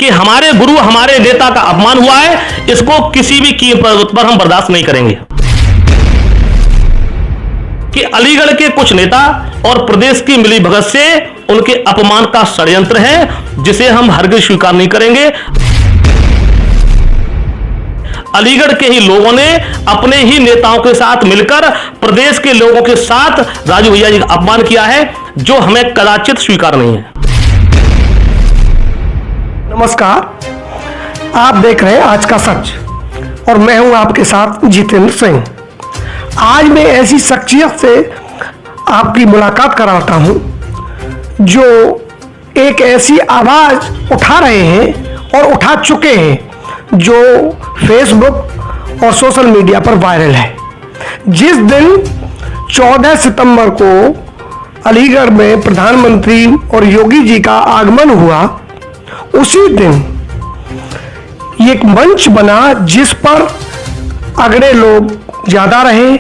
कि हमारे गुरु हमारे नेता का अपमान हुआ है, इसको किसी भी कीमत पर हम बर्दाश्त नहीं करेंगे। कि अलीगढ़ के कुछ नेता और प्रदेश की मिलीभगत से उनके अपमान का षड्यंत्र है, जिसे हम हरगिज स्वीकार नहीं करेंगे। अलीगढ़ के ही लोगों ने अपने ही नेताओं के साथ मिलकर प्रदेश के लोगों के साथ राजू भैया जी का अपमान किया है, जो हमें कदाचित स्वीकार नहीं है। नमस्कार, आप देख रहे हैं आज का सच और मैं हूं आपके साथ जितेंद्र सिंह। आज मैं ऐसी शख्सियत से आपकी मुलाकात कराता हूं जो एक ऐसी आवाज उठा रहे हैं और उठा चुके हैं जो फेसबुक और सोशल मीडिया पर वायरल है। जिस दिन 14 सितंबर को अलीगढ़ में प्रधानमंत्री और योगी जी का आगमन हुआ, उसी दिन एक मंच बना जिस पर अगड़े लोग ज़्यादा रहे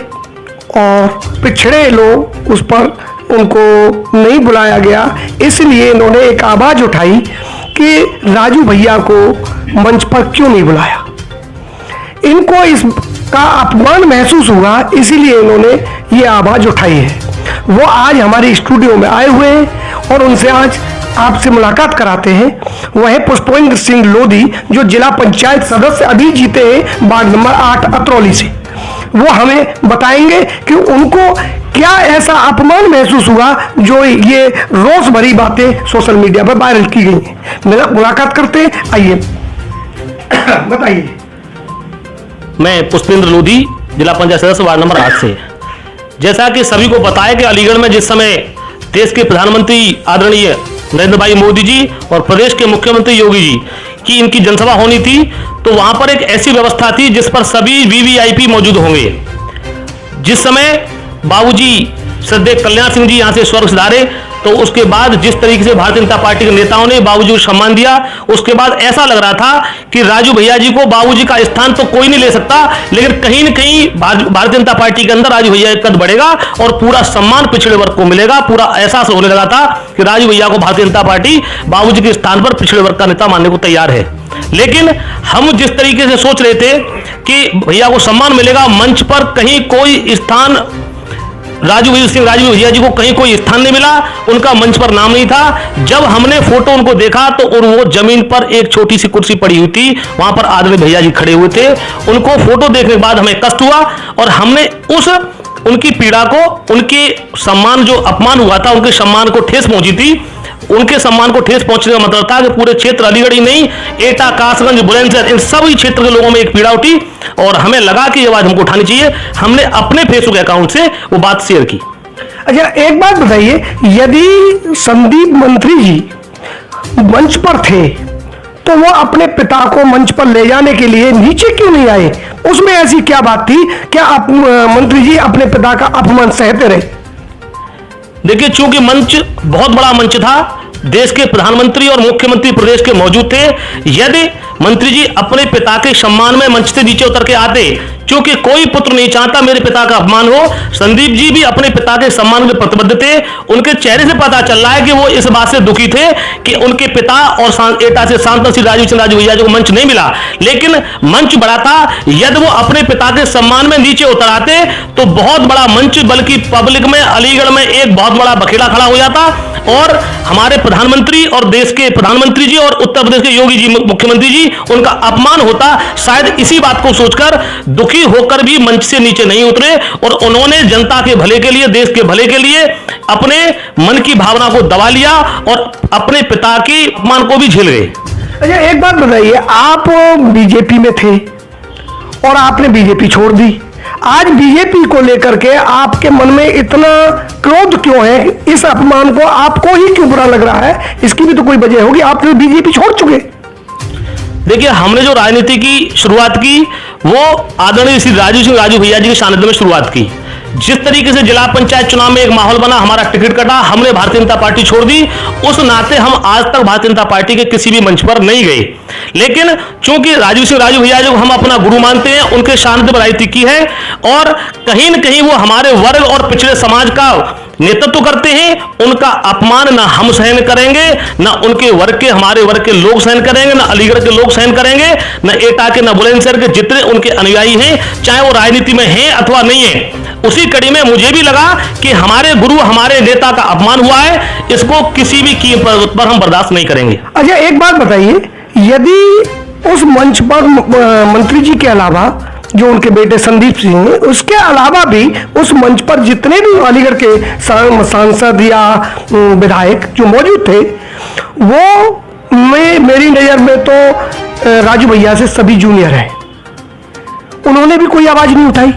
और पिछड़े लोग उस पर उनको नहीं बुलाया गया। इसलिए इन्होंने एक आवाज़ उठाई कि राजू भैया को मंच पर क्यों नहीं बुलाया। इनको इसका अपमान महसूस हुआ, इसीलिए इन्होंने ये आवाज़ उठाई है। वो आज हमारे स्टूडियो में आए हुए हैं और उनसे आज आपसे मुलाकात कराते हैं। वह है पुष्पेंद्र सिंह लोधी, जो जिला पंचायत सदस्य अभी जीते हैं वार्ड नंबर 8 अतरौली से। वो हमें बताएंगे कि उनको क्या ऐसा अपमान महसूस हुआ जो ये रोज भरी बातें सोशल मीडिया पर वायरल की गई हैं। मेरा मुलाकात करते हैं, आइए बताइए। मैं पुष्पेंद्र लोधी, जिला पंचायत सदस्य वार्ड नंबर 8 से। जैसा कि सभी को पता है कि अलीगढ़ में जिस समय देश के प्रधानमंत्री आदरणीय नरेंद्र भाई मोदी जी और प्रदेश के मुख्यमंत्री योगी जी की इनकी जनसभा होनी थी, तो वहां पर एक ऐसी व्यवस्था थी जिस पर सभी वीवीआईपी मौजूद होंगे। जिस समय बाबूजी श्रद्धेय कल्याण सिंह जी यहां से स्वर्ग सिधारे, तो उसके बाद जिस तरीके से भारतीय जनता पार्टी के नेताओं ने बाबूजी को सम्मान दिया, उसके बाद ऐसा लग रहा था कि राजू भैया जी को बाबूजी का स्थान तो कोई नहीं ले सकता, लेकिन कहीं न कहीं भारतीय जनता पार्टी के अंदर राजू भैया का कद बढ़ेगा और पूरा सम्मान पिछड़े वर्ग को मिलेगा। पूरा एहसास होने लगा था कि राजू भैया को भारतीय जनता पार्टी बाबूजी के स्थान पर पिछड़े वर्ग का नेता मानने को तैयार है। लेकिन हम जिस तरीके से सोच रहे थे कि भैया को सम्मान मिलेगा, मंच पर कहीं कोई स्थान राजू भैया जी को कहीं कोई स्थान नहीं मिला, उनका मंच पर नाम नहीं था। जब हमने फोटो उनको देखा तो और वो जमीन पर एक छोटी सी कुर्सी पड़ी हुई थी, वहां पर आदरणीय भैया जी खड़े हुए थे। उनको फोटो देखने के बाद हमें कष्ट हुआ और हमने उनकी पीड़ा को, उनके सम्मान जो अपमान हुआ था, उनके सम्मान को ठेस पहुंची थी, उनके सम्मान को ठेस पहुंचने का मतलब था कि पूरे क्षेत्र अलीगढ़ ही नहीं, एटा, कासगंज, बुलंदशहर, इन सभी क्षेत्र के लोगों में एक पीड़ा उठी और हमें लगा कि ये बात हमको उठानी चाहिए। हमने अपने फेसबुक अकाउंट से वो बात शेयर की। अच्छा, एक बात बताइए, यदि संदीप मंत्री जी मंच पर थे तो वो अपने पिता को मंच पर ले जाने के लिए नीचे क्यों नहीं आए? उसमें ऐसी क्या बात थी? क्या मंत्री जी अपने पिता का अपमान सहते रहे? देखिए, चूंकि मंच बहुत बड़ा मंच था, देश के प्रधानमंत्री और मुख्यमंत्री प्रदेश के मौजूद थे। यदि मंत्री जी अपने पिता के सम्मान में मंच से नीचे उतर के आते, क्योंकि कोई पुत्र नहीं चाहता मेरे पिता का अपमान हो, संदीप जी भी अपने पिता के सम्मान में प्रतिबद्ध थे। उनके चेहरे से पता चल रहा है कि वो इस बात से दुखी थे कि उनके पिता और एटा से सांसद श्री राजू भैया जी को मंच नहीं मिला, लेकिन मंच बड़ा था। यदि वो अपने पिता के सम्मान में नीचे उतर आते तो बहुत बड़ा मंच, बल्कि पब्लिक में अलीगढ़ में एक बहुत बड़ा बखेड़ा खड़ा हो जाता और हमारे प्रधानमंत्री और देश के प्रधानमंत्री जी और उत्तर प्रदेश के योगी जी मुख्यमंत्री जी, उनका अपमान होता। शायद इसी बात को सोचकर दुखी होकर भी मंच से नीचे नहीं उतरे और उन्होंने जनता के भले के लिए, देश के भले के लिए अपने मन की भावना को दबा लिया और अपने पिता के अपमान को भी झेल गए। अच्छा, एक बात बताइए, आप बीजेपी में थे और आपने बीजेपी छोड़ दी। आज बीजेपी को लेकर के आपके मन में इतना क्रोध क्यों है? इस अपमान को आपको ही क्यों बुरा लग रहा है? इसकी भी तो कोई वजह होगी, आप तो बीजेपी छोड़ चुके। देखिए, हमने जो राजनीति की शुरुआत की वो आदरणीय श्री राजू भैया जी के सानिध्य में शुरुआत की। जिस तरीके से जिला पंचायत चुनाव में एक माहौल बना, हमारा टिकट कटा, हमने भारतीय जनता पार्टी छोड़ दी। उस नाते हम आज तक भारतीय जनता पार्टी के किसी भी मंच पर नहीं गए। लेकिन चूंकि राजू भैया जो हम अपना गुरु मानते हैं, उनके सानिध्य में राजनीति की है और कहीं न कहीं वो हमारे वर्ग और पिछड़े समाज का नेतृत्व करते हैं, उनका अपमान ना हम सहन करेंगे, ना उनके वर्ग के, हमारे वर्ग के लोग सहन करेंगे, ना अलीगढ़ के लोग सहन करेंगे, ना एटा के, ना बुलंदशहर के जितने उनके अनुयायी हैं, चाहे वो राजनीति में हैं अथवा नहीं है। उसी कड़ी में मुझे भी लगा कि हमारे गुरु, हमारे नेता का अपमान हुआ है, इसको किसी भी कीमत पर हम बर्दाश्त नहीं करेंगे। अच्छा, एक बात बताइए, यदि उस मंच पर मंत्री जी के अलावा जो उनके बेटे संदीप सिंह हैं, उसके अलावा भी उस मंच पर जितने भी अलीगढ़ के सांसद या विधायक जो मौजूद थे, वो मेरी नज़र में तो राजू भैया से सभी जूनियर हैं। उन्होंने भी कोई आवाज नहीं उठाई।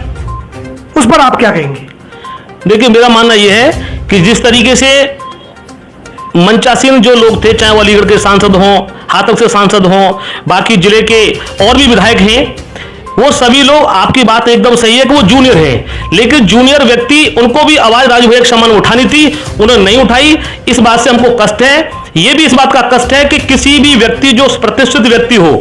उस पर आप क्या कहेंगे? देखिए, मेरा मानना यह है कि जिस तरीके से मंचासीन जो लोग थे, चाहे वो अलीगढ़ के सांसद हों, हाथक से सांसद हों, बाकी जिले के और भी विधायक हैं, वो सभी लोग, आपकी बात एकदम सही है कि वो जूनियर हैं, लेकिन जूनियर व्यक्ति, उनको भी आवाज राजू भैया के समान उठानी थी, उन्होंने नहीं उठाई। इस बात से हमको कष्ट है। ये भी इस बात का कष्ट है कि किसी भी व्यक्ति जो प्रतिष्ठित व्यक्ति हो,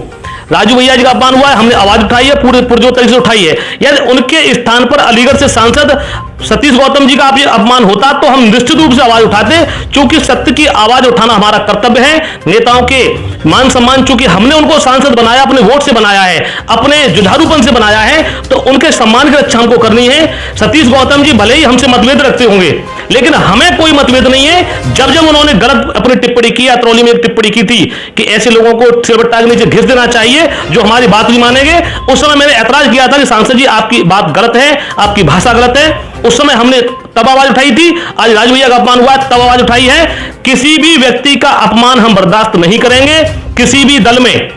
राजू भैया जी का अपमान हुआ है, हमने आवाज उठाई है, पूरे पुरजोर तरीके से उठाई है। यदि उनके स्थान पर अलीगढ़ से सांसद सतीश गौतम जी का अपमान होता तो हम निश्चित रूप से आवाज उठाते, क्योंकि सत्य की आवाज उठाना हमारा कर्तव्य है। नेताओं के मान सम्मान, चूंकि हमने उनको सांसद बनाया, अपने वोट से बनाया है, अपने जुझारूपन से बनाया है, तो उनके सम्मान की रक्षा हमको करनी है। सतीश गौतम जी भले ही हमसे मतभेद रखते होंगे, लेकिन हमें कोई मतभेद नहीं है। जब जब उन्होंने गलत अपनी टिप्पणी की, अतरौली में एक टिप्पणी की थी कि ऐसे लोगों को सिरबट्टा के नीचे घिस देना चाहिए जो हमारी बात नहीं मानेंगे, उस समय मैंने ऐतराज किया था कि सांसद जी आपकी बात गलत है, आपकी भाषा गलत है। उस समय हमने तब आवाज उठाई थी। आज राजू भैया का अपमान हुआ है, तब आवाज उठाई है। किसी भी व्यक्ति का अपमान हम बर्दाश्त नहीं करेंगे। किसी भी दल में,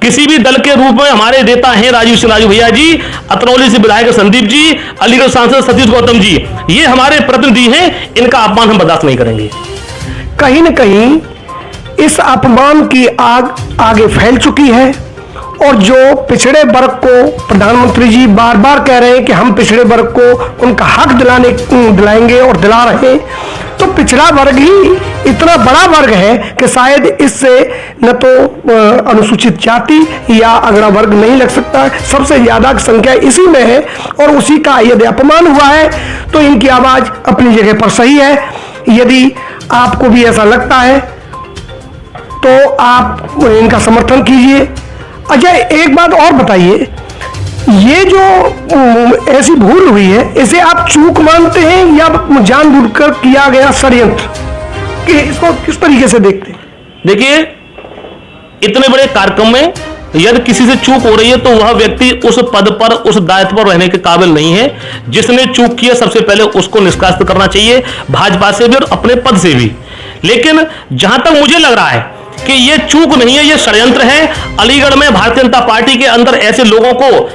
किसी भी दल के रूप में हमारे नेता हैं राजू भैया जी, अतरौली से विधायक संदीप जी, अलीगढ़ सांसद सतीश गौतम जी, ये हमारे प्रतिनिधि हैं। इनका अपमान हम बर्दाश्त नहीं करेंगे। कहीं न कहीं इस अपमान की आग आगे फैल चुकी है, और जो पिछड़े वर्ग को प्रधानमंत्री जी बार बार कह रहे हैं कि हम पिछड़े वर्ग को उनका हक दिलाएंगे और दिला रहे हैं, तो पिछड़ा वर्ग ही इतना बड़ा वर्ग है कि शायद इससे न तो अनुसूचित जाति या अगड़ा वर्ग नहीं लग सकता। सबसे ज्यादा संख्या इसी में है, और उसी का यदि अपमान हुआ है तो इनकी आवाज अपनी जगह पर सही है। यदि आपको भी ऐसा लगता है तो आप इनका समर्थन कीजिए। अच्छा, एक बात और बताइए, ये जो ऐसी भूल हुई है, इसे आप चूक मानते हैं या जानबूझकर किया गया षड्यंत्र, कि इसको किस तरीके से देखते हैं? देखिए, इतने बड़े कार्यक्रम में यदि किसी से चूक हो रही है तो वह व्यक्ति उस पद पर, उस दायित्व पर रहने के काबिल नहीं है। जिसने चूक किया सबसे पहले उसको निष्कासित करना चाहिए, भाजपा से भी और अपने पद से भी। लेकिन जहां तक मुझे लग रहा है कि ये चूक नहीं है, ये षड्यंत्र है। अलीगढ़ में भारतीय जनता पार्टी के अंदर ऐसे लोगों को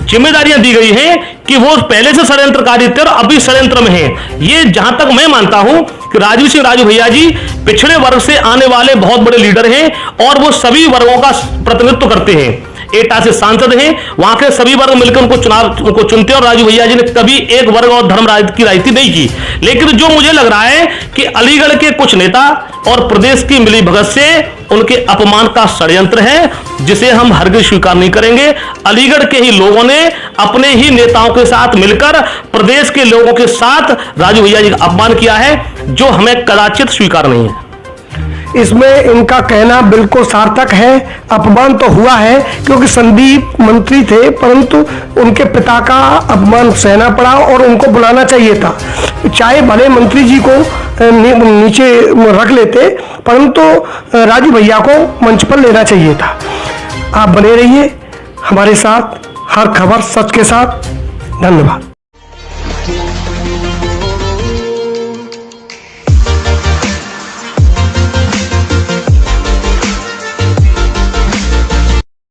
जिम्मेदारियां दी गई हैं कि वो पहले से षड्यंत्रकारी थे और अभी षड्यंत्र में हैं। ये जहां तक मैं मानता हूं कि राजू भैया जी पिछड़े वर्ग से आने वाले बहुत बड़े लीडर हैं, और वो सभी वर्गों का प्रतिनिधित्व करते हैं। एटा से सांसद हैं, वहां के सभी वर्ग मिलकर उनको चुनते हैं, और राजू भैया जी ने कभी एक वर्ग और धर्म की राजनीति नहीं की। लेकिन जो मुझे लग रहा है कि अलीगढ़ के कुछ नेता और प्रदेश की मिलीभगत से उनके अपमान का षड्यंत्र है, जिसे हम हरगिज स्वीकार नहीं करेंगे। अलीगढ़ के ही लोगों ने अपने ही नेताओं के साथ मिलकर प्रदेश के लोगों के साथ राजू भैया जी का अपमान किया है, जो हमें कदाचित स्वीकार नहीं है। इसमें इनका कहना बिल्कुल सार्थक है। अपमान तो हुआ है क्योंकि संदीप मंत्री थे, परंतु उनके पिता का अपमान सहना पड़ा और उनको बुलाना चाहिए था। चाहे भले मंत्री जी को नीचे रख लेते, परंतु राजू भैया को मंच पर लेना चाहिए था। आप बने रहिए हमारे साथ, हर खबर सच के साथ। धन्यवाद।